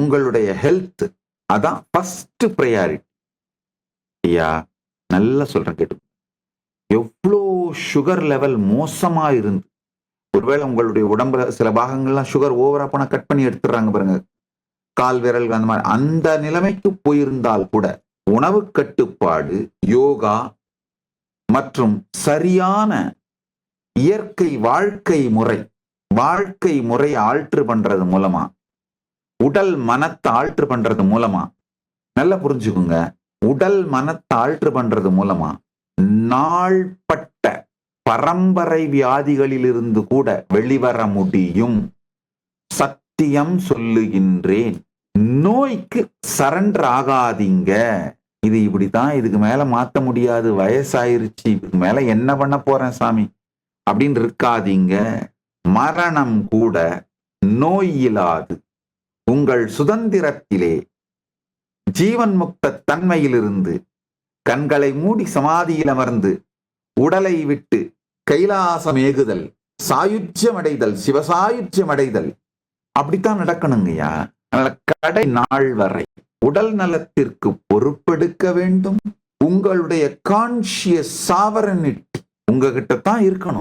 உங்களுடைய ஹெல்த் அதான் first priority. ஐயா நல்லா சொல்றேன் கேட்டு. எவ்வளோ சுகர் லெவல் மோசமா இருந்து, ஒருவேளை உங்களுடைய உடம்புல சில பாகங்கள்லாம் சுகர் ஓவரா போனா கட் பண்ணி எடுத்துடுறாங்க பாருங்க, கால் விரல் அந்த மாதிரி, அந்த நிலைமைக்கு போயிருந்தால் கூட உணவு கட்டுப்பாடு, யோகா மற்றும் சரியான இயற்கை வாழ்க்கை முறை ஆல்ட்ரு பண்றது மூலமா, உடல் மனத்தை ஆல்ட்ரு பண்றது மூலமா, நல்லா புரிஞ்சுக்குங்க, உடல் மனத்தை ஆல்ட்ரு பண்றது மூலமா நாள்பட்ட பரம்பரை வியாதிகளிலிருந்து கூட வெளிவர முடியும். சத்தியம் சொல்லுகின்றேன். நோய்க்கு சரண்டர் ஆகாதீங்க. இது இப்படித்தான், இதுக்கு மேல மாத்த முடியாது, வயசாயிருச்சு, இதுக்கு மேல என்ன பண்ண போறேன் சாமி அப்படின்னு இருக்காதீங்க. மரணம் கூட நோய் இல்லாது உங்கள் சுதந்திரத்திலே ஜீவன் முக்த தன்மையிலிருந்து கண்களை மூடி சமாதியில் அமர்ந்து உடலை விட்டு கைலாசம் ஏகுதல், சாயுஜ்யம் அடைதல், சிவசாயுஜ்யம் அடைதல், அப்படித்தான் நடக்கணுங்கய்யா. கடை நாள் வரை உடல் நலத்திற்கு பொறுப்பெடுக்க வேண்டும். உங்களுடைய கான்சியஸ் சாவரனிட்டி உங்ககிட்ட தான் இருக்கணும்.